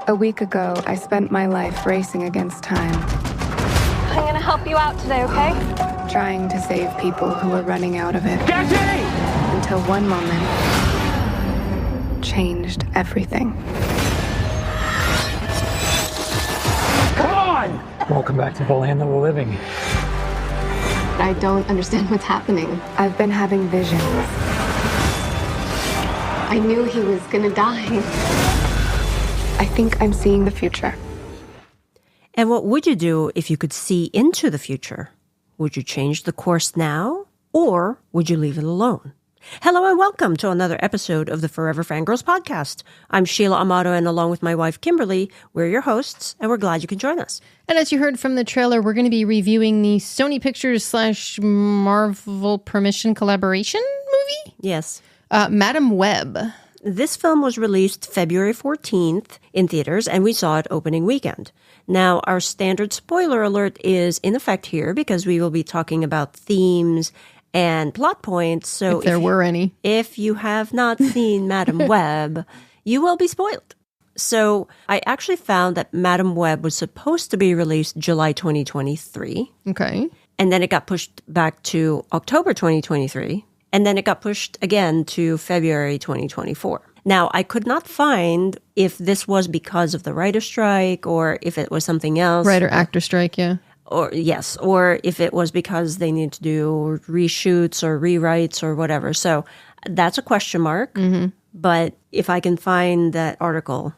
A week ago, I spent my life racing against time. I'm gonna help you out today, okay? Trying to save people who were running out of it. Jackie! Until one moment changed everything. Come on! Welcome back to the land of the living. I don't understand what's happening. I've been having visions. I knew he was gonna die. I think I'm seeing the future. And what would you do if you could see into the future? Would you change the course now, or would you leave it alone? Hello and welcome to another episode of the Forever Fangirls podcast. I'm Sheila Amato, and along with my wife Kimberly, we're your hosts, and we're glad you can join us. And as you heard from the trailer, we're going to be reviewing the Sony Pictures / Marvel Permission collaboration movie? Yes. Madam Web. This film was released February 14th in theaters, and we saw it opening weekend. Now, our standard spoiler alert is in effect here because we will be talking about themes and plot points. So if there were any. If you have not seen Madam Web, you will be spoiled. So I actually found that Madam Web was supposed to be released July 2023. Okay. And then it got pushed back to October 2023. And then it got pushed again to February 2024. Now, I could not find if this was because of the writer's strike or if it was something else. Writer-actor strike, yeah. Or yes, or if it was because they need to do reshoots or rewrites or whatever. So that's a question mark. Mm-hmm. But if I can find that articles.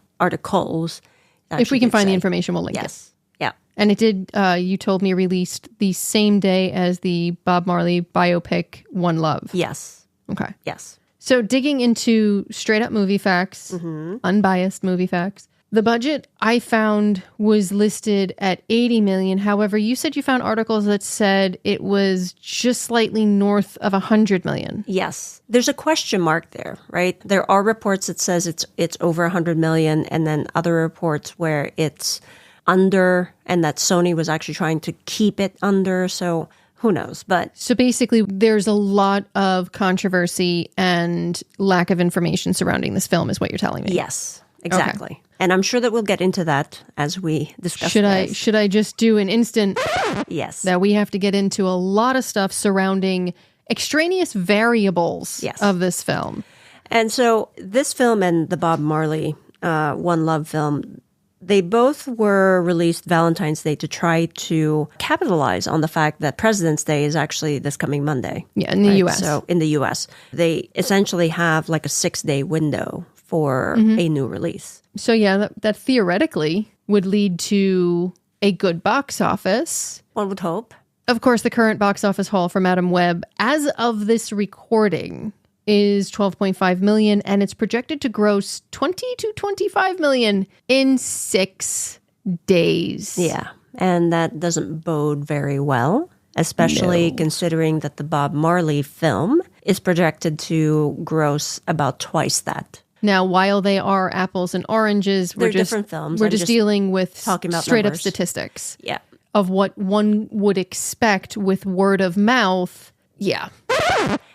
If we can find the information, we'll link it. Yes. Yeah. And it did, you told me, released the same day as the Bob Marley biopic One Love. Yes. Okay. Yes. So digging into straight up movie facts, unbiased movie facts, the budget I found was listed at $80 million. However, you said you found articles that said it was just slightly north of $100 million. Yes. There's a question mark there, right? There are reports that says it's over $100 million, and then other reports where it's under, and that Sony was actually trying to keep it under. So who knows? But so basically, there's a lot of controversy and lack of information surrounding this film, is what you're telling me. Yes, exactly. Okay. And I'm sure that we'll get into that as we discuss. Should I just do an instant? Yes. That we have to get into a lot of stuff surrounding extraneous variables of this film. And so this film and the Bob Marley One Love film, they both were released Valentine's Day to try to capitalize on the fact that President's Day is actually this coming Monday. Yeah, in the U.S. So in the U.S., they essentially have like a 6-day window for a new release. So yeah, that theoretically would lead to a good box office. One would hope. Of course, the current box office haul for Madam Web, as of this recording, is $12.5 million, and it's projected to gross $20 to $25 million in 6 days. Yeah, and that doesn't bode very well, especially considering that the Bob Marley film is projected to gross about twice that. Now, while they are apples and oranges, they're different films. We're just dealing with talking about straight numbers. Up statistics. Yeah. Of what one would expect with word of mouth. Yeah.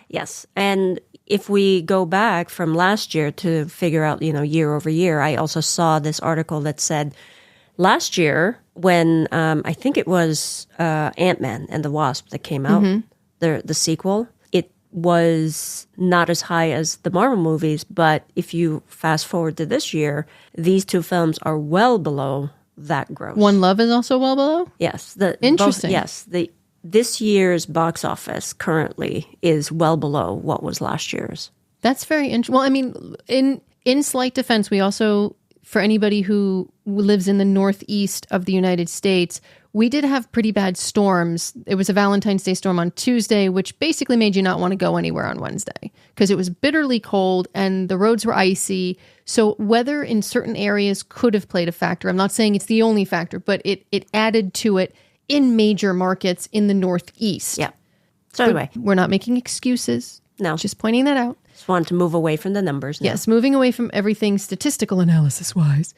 Yes. And if we go back from last year to figure out, year over year, I also saw this article that said last year when I think it was Ant-Man and the Wasp that came out, the sequel, it was not as high as the Marvel movies. But if you fast forward to this year, these two films are well below that gross. One Love is also well below? Yes. Interesting. This year's box office currently is well below what was last year's. That's very interesting. Well, I mean, in slight defense, we also, for anybody who lives in the northeast of the United States, we did have pretty bad storms. It was a Valentine's Day storm on Tuesday, which basically made you not want to go anywhere on Wednesday because it was bitterly cold and the roads were icy. So weather in certain areas could have played a factor. I'm not saying it's the only factor, but it added to it in major markets in the Northeast. Yeah. So anyway. We're not making excuses. No. Just pointing that out. Just wanted to move away from the numbers now. Yes, moving away from everything statistical analysis-wise.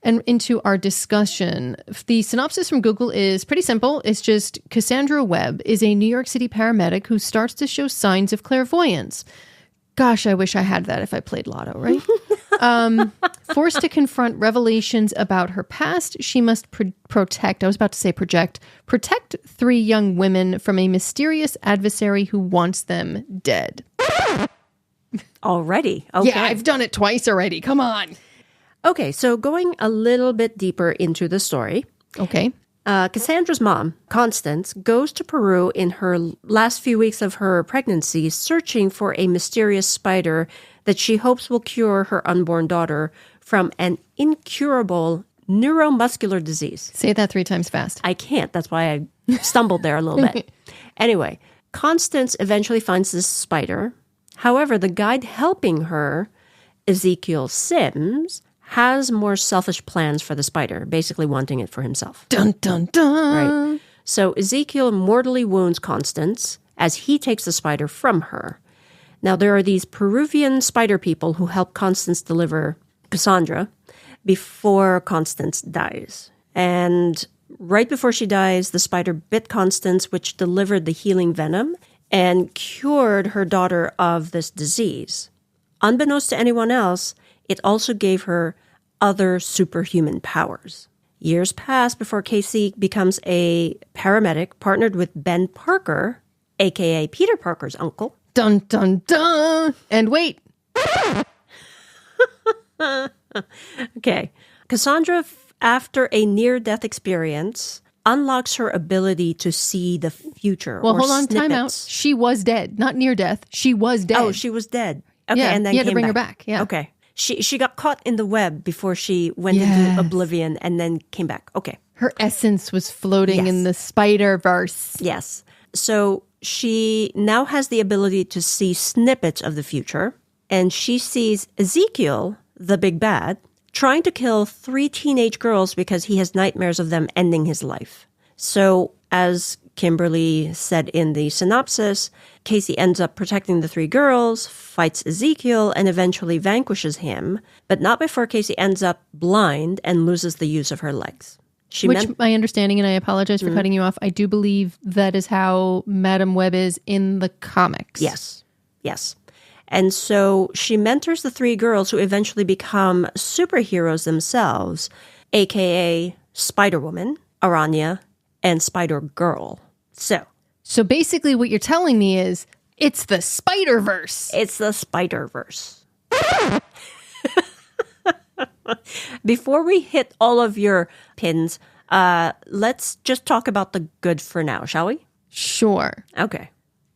And into our discussion. The synopsis from Google is pretty simple. It's just Cassandra Webb is a New York City paramedic who starts to show signs of clairvoyance. Gosh, I wish I had that if I played Lotto, right? Forced to confront revelations about her past, she must protect 3 young women from a mysterious adversary who wants them dead. Already? Okay. Yeah, I've done it twice already. Come on. Okay, so going a little bit deeper into the story. Okay. Cassandra's mom, Constance, goes to Peru in her last few weeks of her pregnancy, searching for a mysterious spider that she hopes will cure her unborn daughter from an incurable neuromuscular disease. Say that 3 times fast. I can't. That's why I stumbled there a little bit. Anyway, Constance eventually finds this spider. However, the guide helping her, Ezekiel Sims, has more selfish plans for the spider, basically wanting it for himself. Dun, dun, dun. Right. So Ezekiel mortally wounds Constance as he takes the spider from her. Now, there are these Peruvian spider people who help Constance deliver Cassandra before Constance dies. And right before she dies, the spider bit Constance, which delivered the healing venom and cured her daughter of this disease. Unbeknownst to anyone else, it also gave her other superhuman powers. Years pass before Casey becomes a paramedic partnered with Ben Parker, a.k.a. Peter Parker's uncle. Dun, dun, dun. And wait. Okay. Cassandra, after a near-death experience, unlocks her ability to see the future. Well, or hold on, time out. snippets. She was dead. Not near death. She was dead. Oh, she was dead. Okay, Yeah, and then you had to came bring her back, yeah. Okay. She got caught in the web before she went Yes. into oblivion and then came back. Okay. Her essence was floating Yes. in the Spider-Verse. Yes. So she now has the ability to see snippets of the future, and she sees Ezekiel, the big bad, trying to kill 3 teenage girls because he has nightmares of them ending his life. So as Kimberly said in the synopsis, Casey ends up protecting the 3 girls, fights Ezekiel, and eventually vanquishes him, but not before Casey ends up blind and loses the use of her legs. Which my understanding, and I apologize for cutting you off, I do believe that is how Madam Web is in the comics. Yes. Yes. And so she mentors the 3 girls who eventually become superheroes themselves, aka Spider-Woman, Aranya, and Spider-Girl. So basically what you're telling me is it's the Spider-Verse. it's the Spider-Verse. Before we hit all of your pins, let's just talk about the good for now, shall we? Sure. Okay.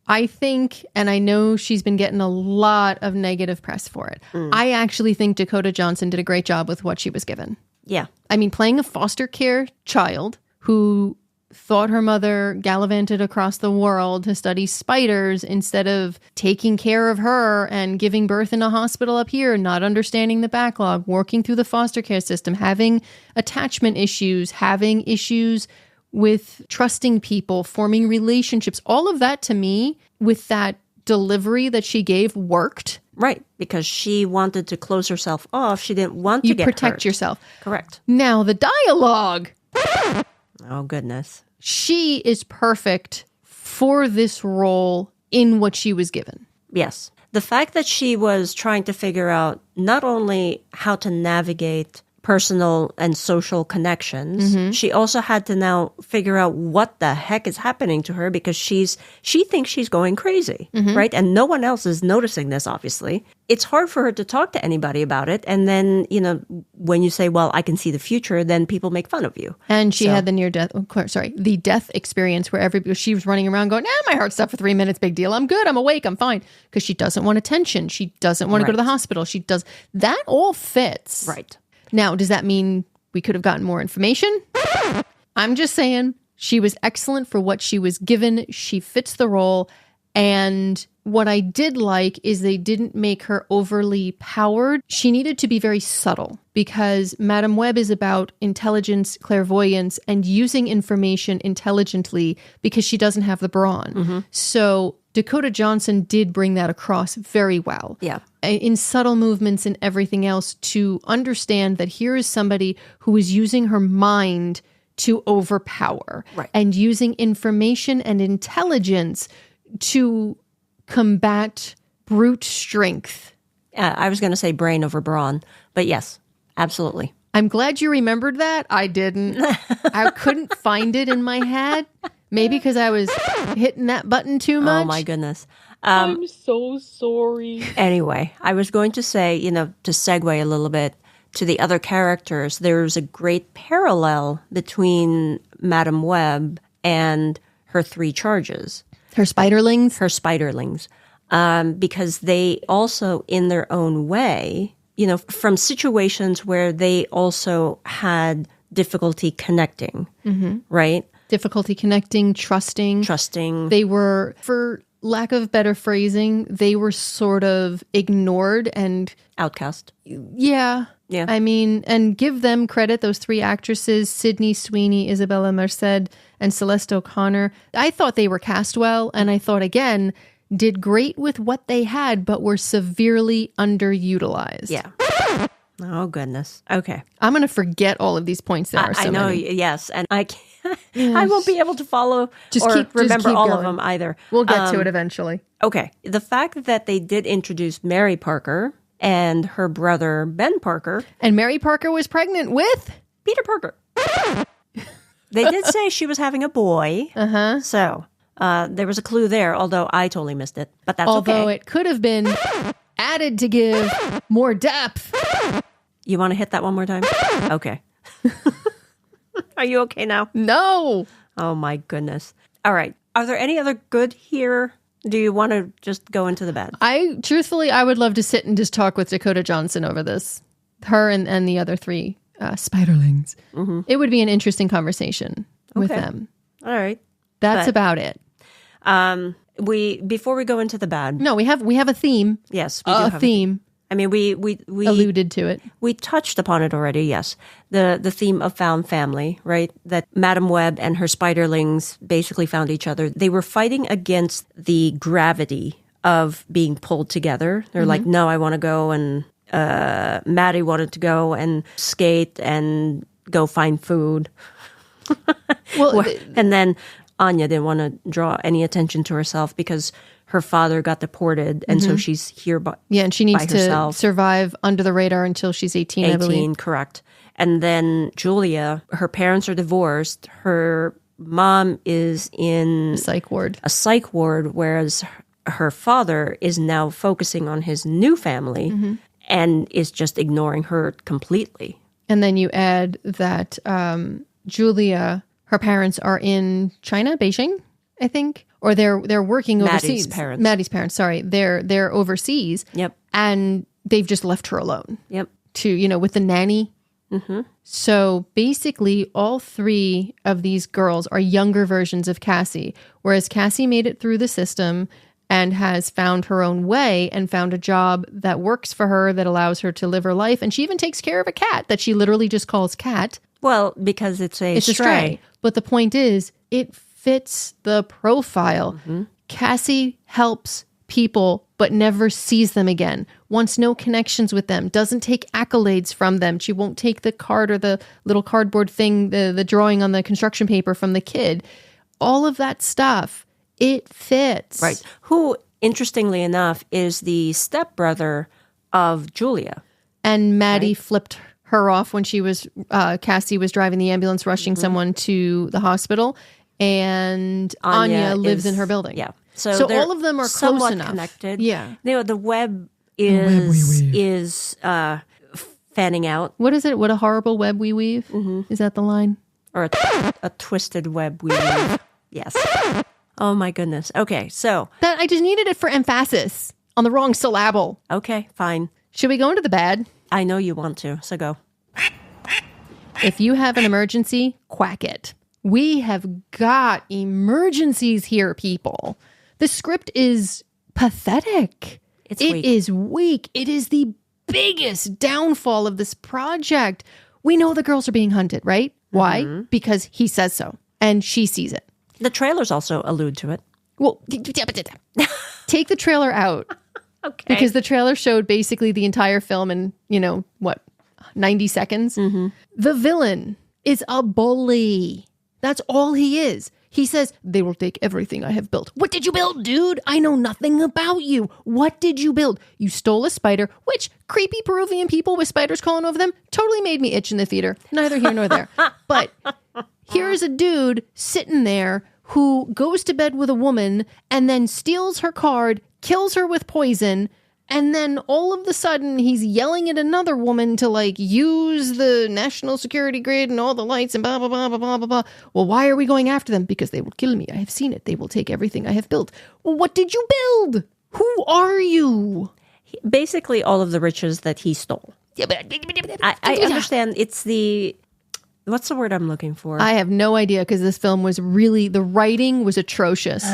I think, and I know she's been getting a lot of negative press for it. I actually think Dakota Johnson did a great job with what she was given. Yeah. I mean, playing a foster care child who thought her mother gallivanted across the world to study spiders instead of taking care of her and giving birth in a hospital up here, not understanding the backlog, working through the foster care system, having attachment issues, having issues with trusting people, forming relationships. All of that to me, with that delivery that she gave, worked. Right. Because she wanted to close herself off. She didn't want You to get protect hurt. yourself. Correct. Now, the dialogue. Oh, goodness. She is perfect for this role in what she was given. Yes. The fact that she was trying to figure out not only how to navigate personal and social connections, she also had to now figure out what the heck is happening to her because she thinks she's going crazy, right? And no one else is noticing this, obviously. It's hard for her to talk to anybody about it. And then, when you say, well, I can see the future, then people make fun of you. And she had the the death experience where she was running around going, my heart stopped for 3 minutes, big deal. I'm good. I'm awake. I'm fine. Because she doesn't want attention. She doesn't want to go to the hospital. That all fits. Right. Now, does that mean we could have gotten more information? I'm just saying she was excellent for what she was given. She fits the role. And what I did like is they didn't make her overly powered. She needed to be very subtle because Madam Web is about intelligence, clairvoyance, and using information intelligently because she doesn't have the brawn. So Dakota Johnson did bring that across very well. Yeah. In subtle movements and everything else to understand that here is somebody who is using her mind to overpower and using information and intelligence to combat brute strength I was going to say brain over brawn, but yes, absolutely. I'm glad you remembered that. I didn't. I couldn't find it in my head. Maybe because I was hitting that button too much. Oh my goodness. I'm so sorry. Anyway, I was going to say, to segue a little bit to the other characters, there's a great parallel between Madame Web and her 3 charges. Her spiderlings? Her spiderlings. Because they also, in their own way, from situations where they also had difficulty connecting, right? Difficulty connecting, trusting. They were, for lack of better phrasing, they were sort of ignored and... Outcast. Yeah. I mean, and give them credit, those 3 actresses, Sydney Sweeney, Isabella Merced, and Celeste O'Connor. I thought they were cast well, and I thought, again, did great with what they had, but were severely underutilized. Yeah. Oh, goodness. Okay. I'm going to forget all of these points. There are so I know, many. yes. And I can't, I won't be able to follow remember all of them either. We'll get to it eventually. Okay. The fact that they did introduce Mary Parker and her brother Ben Parker. And Mary Parker was pregnant with? Peter Parker. They did say she was having a boy. Uh-huh. So there was a clue there, although I totally missed it. But that's okay. Although it could have been added to give more depth. You want to hit that one more time? Okay. Are you okay now? No. Oh, my goodness. All right. Are there any other good here? Do you want to just go into the bad? Truthfully, I would love to sit and just talk with Dakota Johnson over this. Her and the other 3 spiderlings. Mm-hmm. It would be an interesting conversation with them. All right. That's about it. Before we go into the bad. No, we have a theme. Yes, we do have a theme. I mean, we alluded to it. We touched upon it already, yes. The theme of found family, right? That Madame Web and her spiderlings basically found each other. They were fighting against the gravity of being pulled together. They're like, no, I want to go. And Maddie wanted to go and skate and go find food. And then Anya didn't want to draw any attention to herself because her father got deported, and so she's here and she needs to survive under the radar until she's 18, I believe. 18, correct. And then Julia, her parents are divorced. Her mom is in a psych ward, whereas her father is now focusing on his new family and is just ignoring her completely. And then you add that Julia, her parents are in China, Beijing, I think. Or they're working overseas. Maddie's parents, sorry. They're overseas. Yep. And they've just left her alone. Yep. To, with the nanny. Mm-hmm. So basically, all 3 of these girls are younger versions of Cassie. Whereas Cassie made it through the system and has found her own way and found a job that works for her, that allows her to live her life. And she even takes care of a cat that she literally just calls Cat. Well, because it's a stray. But the point is, it fits the profile. Cassie helps people, but never sees them again, wants no connections with them, doesn't take accolades from them. She won't take the card or the little cardboard thing, the drawing on the construction paper from the kid. All of that stuff, it fits. Right. Who, interestingly enough, is the stepbrother of Julia. And Maddie flipped her off when she was, Cassie was driving the ambulance, rushing someone to the hospital. And Anya lives in her building. Yeah. So all of them are close enough. Connected. Yeah. The web is fanning out. What is it? What a horrible web we weave? Is that the line? Or a twisted web we weave. Yes. Oh my goodness. Okay, so. I just needed it for emphasis on the wrong syllable. Okay, fine. Should we go into the bad? I know you want to, so go. If you have an emergency, quack it. We have got emergencies here, people. The script is pathetic. It is weak. It is the biggest downfall of this project. We know the girls are being hunted, right? Why? Because he says so, and she sees it. The trailers also allude to it. Well, take the trailer out. Okay. Because the trailer showed basically the entire film in, 90 seconds. The villain is a bully. That's all he is. He says, they will take everything I have built. What did you build, dude? I know nothing about you. What did you build? You stole a spider, which creepy Peruvian people with spiders crawling over them totally made me itch in the theater. Neither here nor there. But here's a dude sitting there who goes to bed with a woman and then steals her card, kills her with poison, and then all of a sudden he's yelling at another woman to like use the national security grid and all the lights and blah, blah, blah, blah, blah, blah, blah. Well, why are we going after them? Because they will kill me. I have seen it. They will take everything I have built. Well, what did you build? Who are you? Basically all of the riches that he stole. I understand it's the... What's the word I'm looking for? I have no idea because this film was really... The writing was atrocious.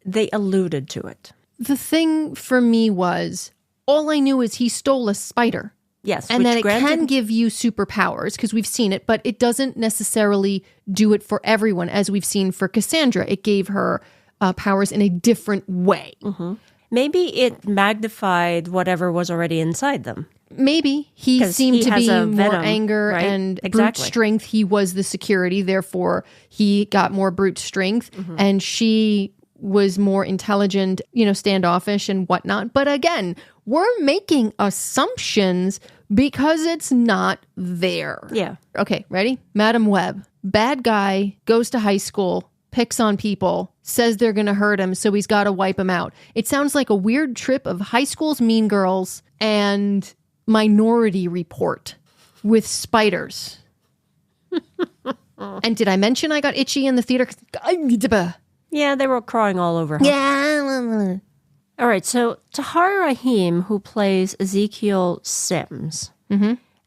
They alluded to it. The thing for me was, all I knew is he stole a spider. Yes. And then it can give you superpowers, because we've seen it, but it doesn't necessarily do it for everyone, as we've seen for Cassandra. It gave her powers in a different way. Mm-hmm. Maybe it magnified whatever was already inside them. Maybe. He seemed to be more anger right? and brute strength. He was the security, therefore he got more brute strength. Mm-hmm. And she was more intelligent, standoffish and whatnot. But again, we're making assumptions because it's not there. Yeah. Okay, ready? Madam Web. Bad guy, goes to high school, picks on people, says they're going to hurt him, so he's got to wipe him out. It sounds like a weird trip of High School's Mean Girls and Minority Report with spiders. And did I mention I got itchy in the theater? Yeah, they were crawling all over her. Yeah. All right, so Tahar Rahim, who plays Ezekiel Sims,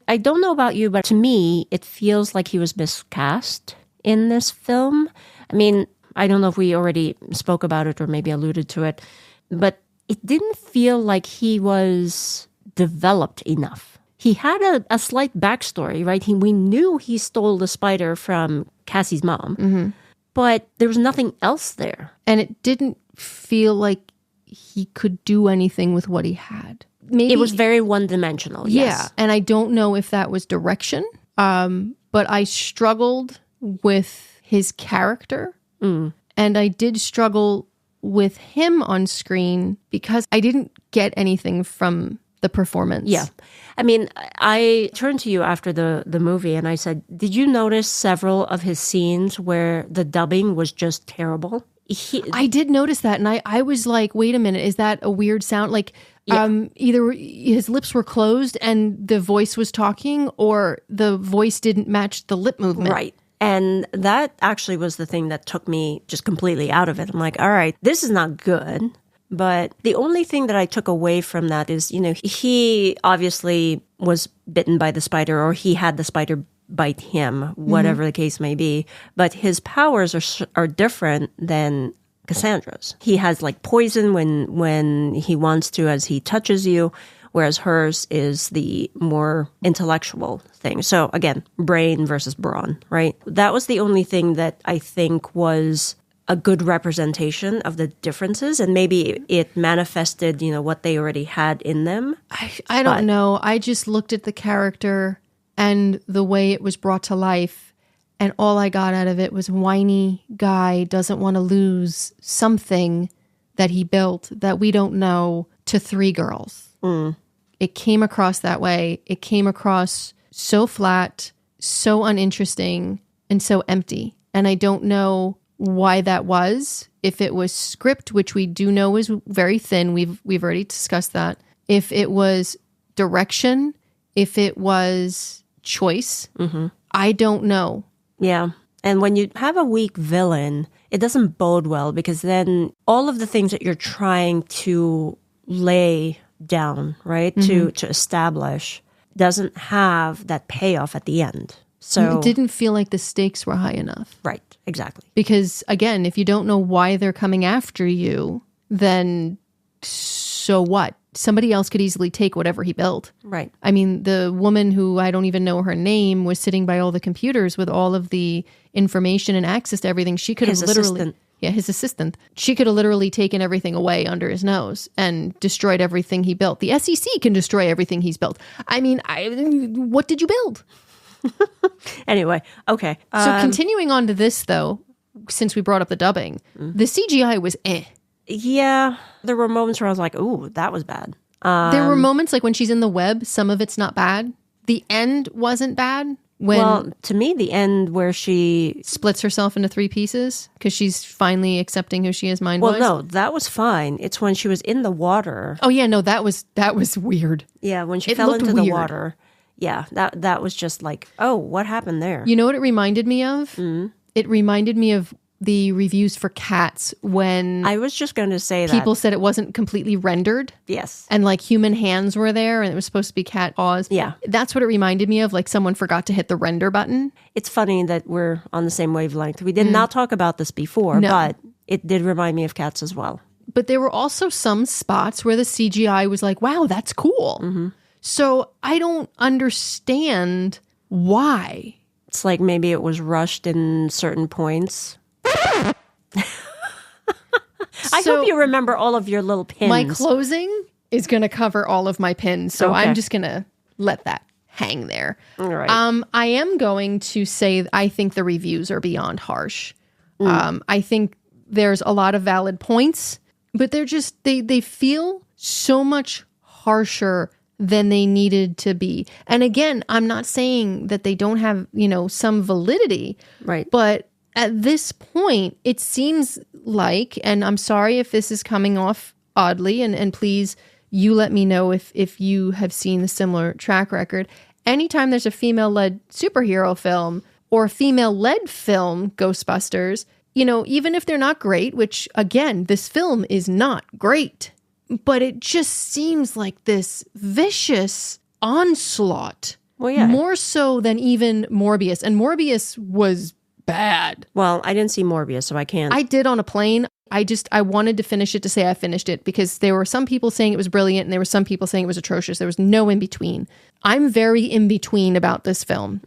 I don't know about you, but to me, it feels like he was miscast in this film. I mean, I don't know if we already spoke about it or maybe alluded to it, but it didn't feel like he was developed enough. He had a slight backstory, right? We knew he stole the spider from Cassie's mom. But there was nothing else there. And it didn't feel like he could do anything with what he had. Maybe it was very one-dimensional, yes. Yeah, and I don't know if that was direction, but I struggled with his character. And I did struggle with him on screen because I didn't get anything from the performance. Yeah. I mean, I turned to you after the movie and I said, did you notice several of his scenes where the dubbing was just terrible? I did notice that. And I was like, wait a minute, is that a weird sound? Like either his lips were closed and the voice was talking, or the voice didn't match the lip movement. Right. And that actually was the thing that took me just completely out of it. I'm like, all right, this is not good. But the only thing that I took away from that is, he obviously was bitten by the spider, or he had the spider bite him, whatever the case may be. But his powers are different than Cassandra's. He has like poison when he wants to, as he touches you, whereas hers is the more intellectual thing. So again, brain versus brawn, right? That was the only thing that I think was a good representation of the differences, and maybe it manifested, what they already had in them. I don't know. I just looked at the character and the way it was brought to life, and all I got out of it was whiny guy doesn't want to lose something that he built that we don't know to three girls. It came across that way. It came across so flat, so uninteresting, and so empty. And I don't know why that was. If it was script, which we do know is very thin, we've already discussed that. If it was direction, if it was choice, I don't know. Yeah. And when you have a weak villain, it doesn't bode well, because then all of the things that you're trying to lay down, right, to establish, doesn't have that payoff at the end. So it didn't feel like the stakes were high enough. Right, exactly. Because again, if you don't know why they're coming after you, then so what? Somebody else could easily take whatever he built. Right. I mean, the woman who I don't even know her name was sitting by all the computers with all of the information and access to everything. She could have literally... Yeah, his assistant. She could have literally taken everything away under his nose and destroyed everything he built. The SEC can destroy everything he's built. I mean, what did you build? Anyway, okay. So continuing on to this, though, since we brought up the dubbing, the CGI was eh. Yeah, there were moments where I was like, ooh, that was bad. There were moments like when she's in the web, some of it's not bad. The end wasn't bad. Well, to me, the end where she splits herself into 3 pieces because she's finally accepting who she is mind-wise. Well, no, that was fine. It's when she was in the water. Oh, yeah, no, that was weird. Yeah, when she fell into the water. Yeah, that was just like, oh, what happened there? You know what it reminded me of? It reminded me of the reviews for Cats when I was just going to say that people said it wasn't completely rendered. Yes. And like human hands were there and it was supposed to be cat paws. Yeah. That's what it reminded me of, like someone forgot to hit the render button. It's funny that we're on the same wavelength. We did not talk about this before, but it did remind me of Cats as well. But there were also some spots where the CGI was like, wow, that's cool. So I don't understand why. It's like maybe it was rushed in certain points. I hope you remember all of your little pins. My closing is going to cover all of my pins, so I'm just going to let that hang there. All right. I am going to say I think the reviews are beyond harsh. I think there's a lot of valid points, but they're just they feel so much harsher than they needed to be. And again, I'm not saying that they don't have, some validity. Right. But at this point, it seems like, and I'm sorry if this is coming off oddly, and please, you let me know if you have seen the similar track record. Anytime there's a female-led superhero film or a female-led film, Ghostbusters, even if they're not great, which, again, this film is not great, but it just seems like this vicious onslaught. Well, yeah. More so than even Morbius. And Morbius was bad. Well, I didn't see Morbius, so I can't. I did on a plane. I wanted to finish it to say I finished it because there were some people saying it was brilliant and there were some people saying it was atrocious. There was no in between. I'm very in between about this film.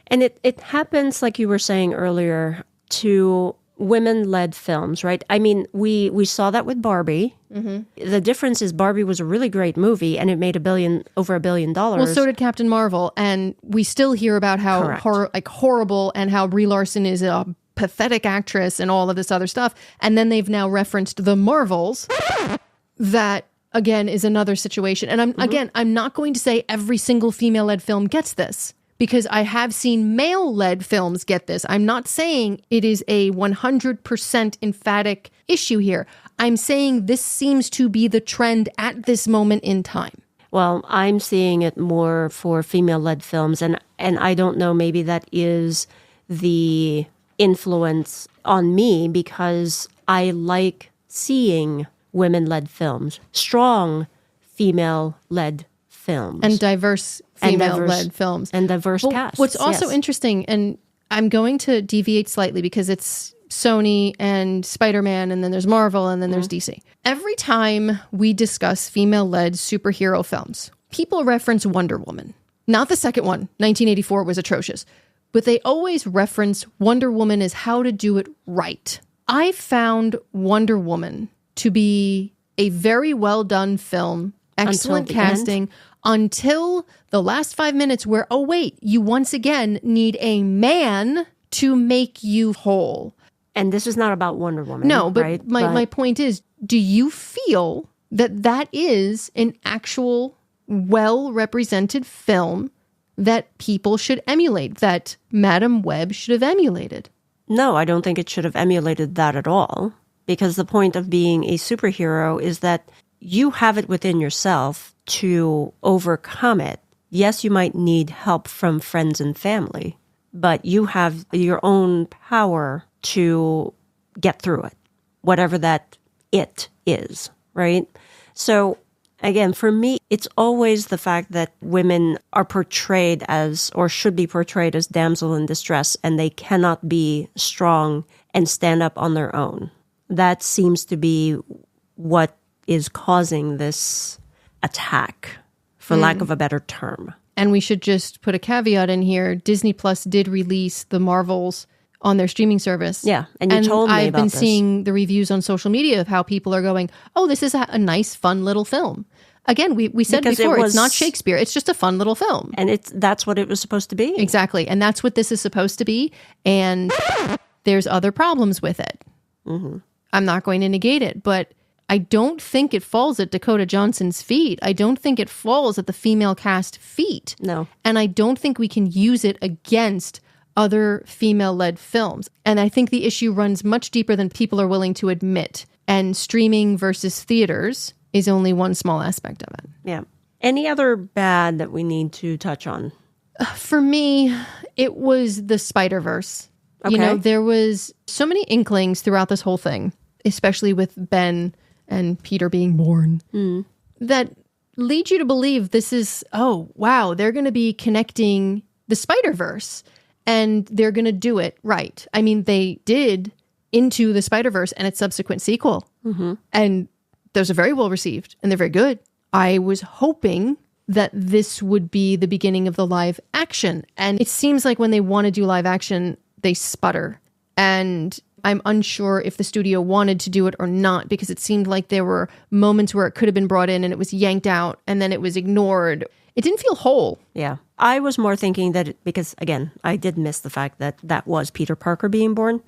And it happens, like you were saying earlier, to women-led films, right? I mean, we saw that with Barbie. The difference is Barbie was a really great movie and it made over $1 billion. Well, so did Captain Marvel, and we still hear about how horrible and how Brie Larson is a pathetic actress and all of this other stuff. And then they've now referenced the Marvels. That again is another situation. And I'm not going to say every single female-led film gets this, because I have seen male-led films get this. I'm not saying it is a 100% emphatic issue here. I'm saying this seems to be the trend at this moment in time. Well, I'm seeing it more for female-led films, and I don't know, maybe that is the influence on me because I like seeing women-led films, strong female-led films. And diverse female-led films. And diverse casts. What's also interesting, and I'm going to deviate slightly because it's Sony and Spider-Man, and then there's Marvel, and then there's DC. Every time we discuss female-led superhero films, people reference Wonder Woman. Not the second one. 1984 was atrocious. But they always reference Wonder Woman as how to do it right. I found Wonder Woman to be a very well done film, excellent casting, until the last 5 minutes where, oh wait, you once again need a man to make you whole. And this is not about Wonder Woman. No, but right? my point is, do you feel that is an actual well-represented film that people should emulate, that Madame Web should have emulated? No, I don't think it should have emulated that at all, because the point of being a superhero is that you have it within yourself to overcome it. Yes, you might need help from friends and family, but you have your own power to get through it, whatever that it is, right? So again, for me, it's always the fact that women are portrayed as, or should be portrayed as, damsel in distress, and they cannot be strong and stand up on their own. That seems to be what is causing this attack, for lack of a better term. And we should just put a caveat in here. Disney Plus did release the Marvels on their streaming service. Yeah, and you told me I've about been this. seeing the reviews on social media of how people are going, oh, this is a nice, fun little film. Again, we said Because before, it's not Shakespeare. It's just a fun little film. And that's what it was supposed to be. Exactly. And that's what this is supposed to be. And There's other problems with it. I'm not going to negate it, but I don't think it falls at Dakota Johnson's feet. I don't think it falls at the female cast feet. No. And I don't think we can use it against other female-led films. And I think the issue runs much deeper than people are willing to admit. And streaming versus theaters is only one small aspect of it. Yeah. Any other bad that we need to touch on? For me, it was the Spider-Verse. You know, there was so many inklings throughout this whole thing, especially with Ben and Peter being born, that lead you to believe this is, oh, wow, they're going to be connecting the Spider-Verse and they're going to do it right. I mean, they did Into the Spider-Verse and its subsequent sequel. And those are very well received and they're very good. I was hoping that this would be the beginning of the live action. And it seems like when they want to do live action, they sputter. And I'm unsure if the studio wanted to do it or not, because it seemed like there were moments where it could have been brought in and it was yanked out and then it was ignored. It didn't feel whole. Yeah. I was more thinking that, because again, I did miss the fact that that was Peter Parker being born.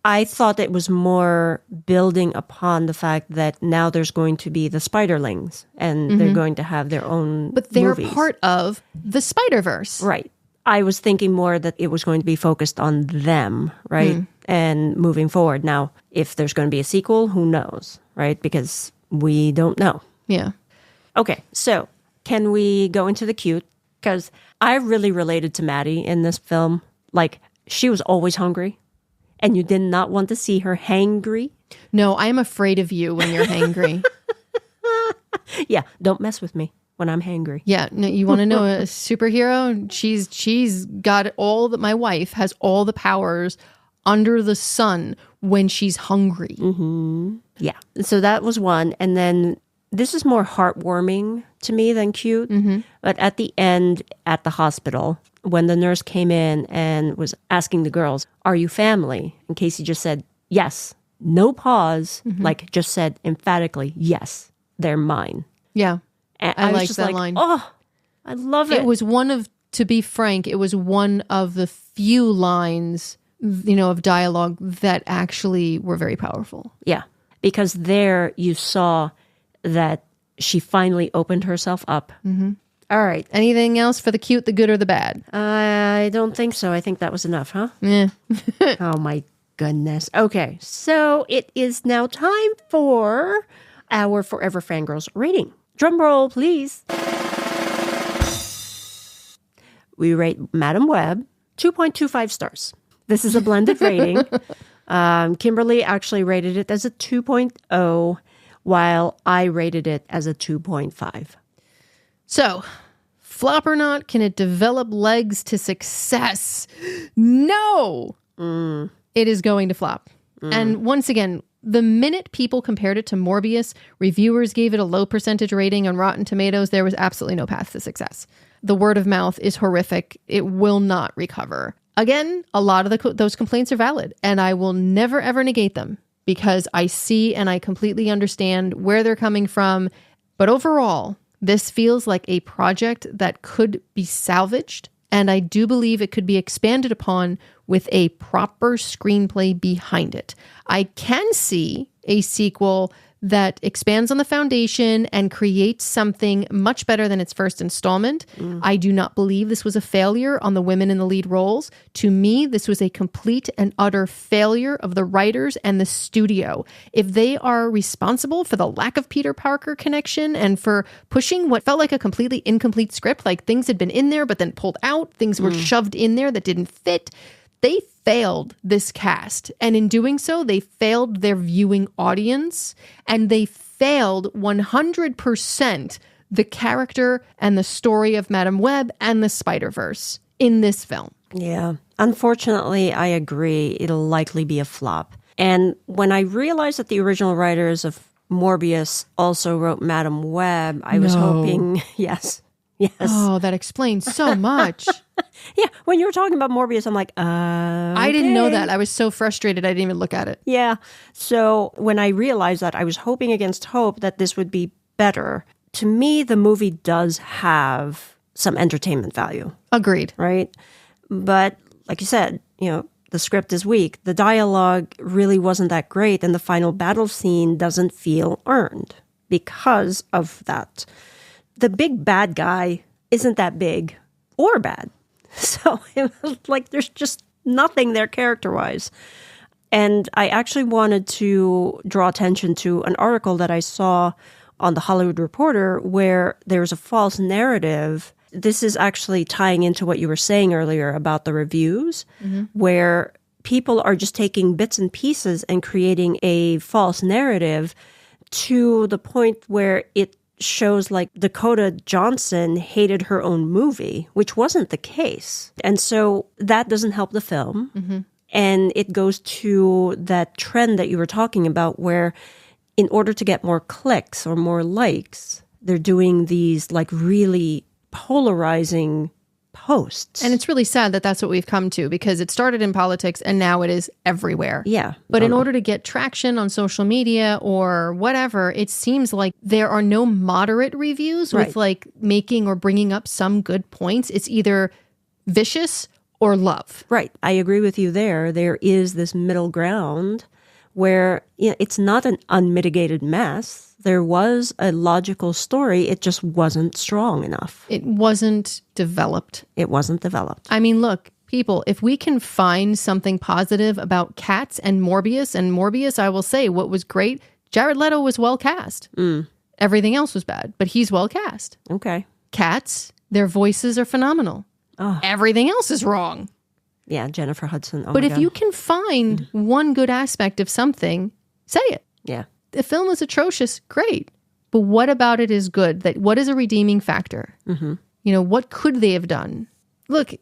I thought it was more building upon the fact that now there's going to be the Spiderlings and they're going to have their own But they're movies. part of the Spider-Verse. Right. I was thinking more that it was going to be focused on them, right? And moving forward. Now, if there's going to be a sequel, who knows, right? Because we don't know. Yeah. Okay, so can we go into the cute? Because I really related to Maddie in this film. Like, she was always hungry, and you did not want to see her hangry. No, I am afraid of you when you're hangry. Yeah, don't mess with me when I'm hangry. Yeah, no, you want to know a superhero? She's got all that. My wife has all the powers under the sun when she's hungry. Yeah, so that was one. And then this is more heartwarming to me than cute. But at the end, at the hospital, when the nurse came in and was asking the girls, "Are you family?" And Casey just said, "Yes." No pause, like just said emphatically, "Yes, they're mine." Yeah, And I was like just that like, line. "Oh, I love it." It was one of, to be frank, it was one of the few lines, you know, of dialogue that actually were very powerful. Yeah, because there you saw that she finally opened herself up. All right. Anything else for the cute, the good, or the bad? I don't think so. I think that was enough, huh? Yeah. Oh, my goodness. Okay, so it is now time for our Forever Fangirls rating. Drum roll, please. We rate Madam Web 2.25 stars. This is a blended rating. Kimberly actually rated it as a 2.0, while I rated it as a 2.5. So, flop or not, can it develop legs to success? No! It is going to flop. And once again, the minute people compared it to Morbius, reviewers gave it a low percentage rating on Rotten Tomatoes. There was absolutely no path to success. The word of mouth is horrific. It will not recover. Again, a lot of those complaints are valid, and I will never, ever negate them because I see and I completely understand where they're coming from. But overall, this feels like a project that could be salvaged, and I do believe it could be expanded upon with a proper screenplay behind it. I can see a sequel that expands on the foundation and creates something much better than its first installment. I do not believe this was a failure on the women in the lead roles. To me, this was a complete and utter failure of the writers and the studio. If they are responsible for the lack of Peter Parker connection and for pushing what felt like a completely incomplete script, like things had been in there but then pulled out, things were shoved in there that didn't fit, they failed this cast. And in doing so, they failed their viewing audience, and they failed 100% the character and the story of Madam Web and the Spider-Verse in this film. Yeah. Unfortunately, I agree. It'll likely be a flop. And when I realized that the original writers of Morbius also wrote Madam Web, I was hoping, yes. Oh, that explains so much. Yeah, when you were talking about Morbius, I'm like, I didn't know that. I was so frustrated I didn't even look at it. Yeah. So when I realized that, I was hoping against hope that this would be better. To me, the movie does have some entertainment value. Agreed. Right? But like you said, the script is weak. The dialogue really wasn't that great, and the final battle scene doesn't feel earned because of that. The big bad guy isn't that big or bad. So it was like there's just nothing there character-wise. And I actually wanted to draw attention to an article that I saw on The Hollywood Reporter where there's a false narrative. This is actually tying into what you were saying earlier about the reviews, where people are just taking bits and pieces and creating a false narrative to the point where it shows like Dakota Johnson hated her own movie, which wasn't the case. And so that doesn't help the film. And it goes to that trend that you were talking about where in order to get more clicks or more likes, they're doing these like really polarizing posts. And it's really sad that that's what we've come to because it started in politics and now it is everywhere. Yeah. But in order to get traction on social media or whatever, it seems like there are no moderate reviews with like making or bringing up some good points. It's either vicious or love. Right. I agree with you there. There is this middle ground where it's not an unmitigated mess. There was a logical story. It just wasn't strong enough. It wasn't developed. It wasn't developed. I mean, look, people, if we can find something positive about Cats and Morbius, I will say what was great, Jared Leto was well cast. Everything else was bad, but he's well cast. Okay. Cats, their voices are phenomenal. Everything else is wrong. Yeah, Jennifer Hudson. Oh but my if God. you can find one good aspect of something, say it. Yeah. The film is atrocious, great. But what about it is good? What is a redeeming factor? What could they have done? Look,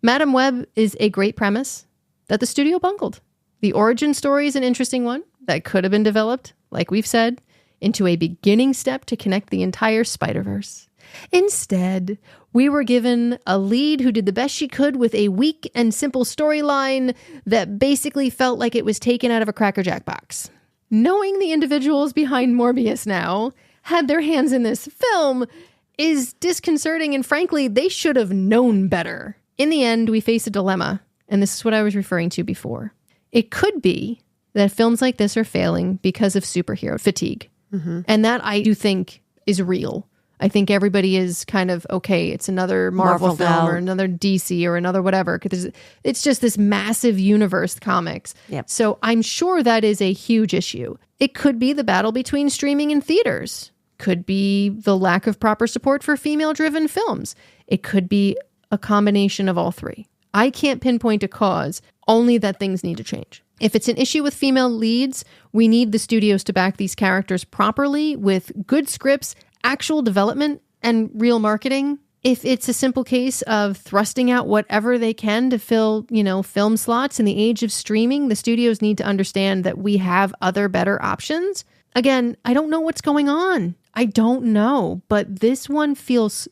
Madam Web is a great premise that the studio bungled. The origin story is an interesting one that could have been developed, like we've said, into a beginning step to connect the entire Spider-Verse. Instead, we were given a lead who did the best she could with a weak and simple storyline that basically felt like it was taken out of a Cracker Jack box. Knowing the individuals behind Morbius now had their hands in this film is disconcerting, and frankly, they should have known better. In the end, we face a dilemma, and this is what I was referring to before. It could be that films like this are failing because of superhero fatigue, and that I do think is real. I think everybody is kind of, okay, it's another Marvel film out. or another DC or another whatever. It's just this massive universe comics. Yep. So I'm sure that is a huge issue. It could be the battle between streaming and theaters. Could be the lack of proper support for female-driven films. It could be a combination of all three. I can't pinpoint a cause, only that things need to change. If it's an issue with female leads, we need the studios to back these characters properly with good scripts, actual development, and real marketing. If it's a simple case of thrusting out whatever they can to fill, film slots in the age of streaming, the studios need to understand that we have other better options. Again, I don't know what's going on. I don't know, but this one feels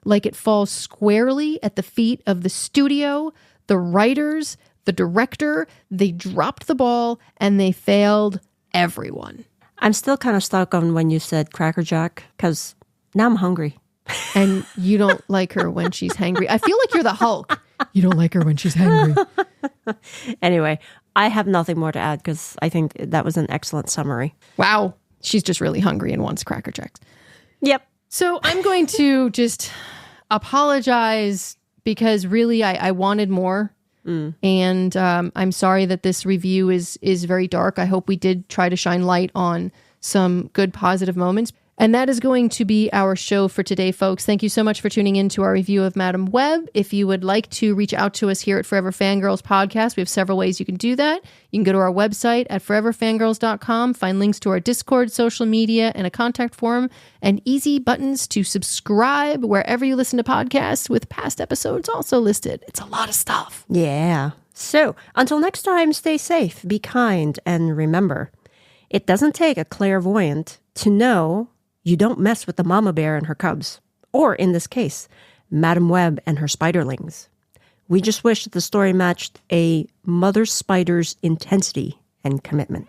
like it falls squarely at the feet of the studio, the writers, the director. They dropped the ball and they failed everyone. I'm still kind of stuck on when you said Cracker Jack because now I'm hungry. And you don't like her when she's hangry. I feel like you're the Hulk. You don't like her when she's hangry. Anyway, I have nothing more to add because I think that was an excellent summary. Wow. She's just really hungry and wants Cracker Jacks. Yep. So I'm going to just apologize because really I wanted more. And I'm sorry that this review is very dark. I hope we did try to shine light on some good positive moments. And that is going to be our show for today, folks. Thank you so much for tuning in to our review of Madam Web. If you would like to reach out to us here at Forever Fangirls Podcast, we have several ways you can do that. You can go to our website at foreverfangirls.com, find links to our Discord, social media, and a contact form, and easy buttons to subscribe wherever you listen to podcasts with past episodes also listed. It's a lot of stuff. Yeah. So until next time, stay safe, be kind, and remember, it doesn't take a clairvoyant to know you don't mess with the mama bear and her cubs, or in this case, Madam Web and her spiderlings. We just wish that the story matched a mother spider's intensity and commitment.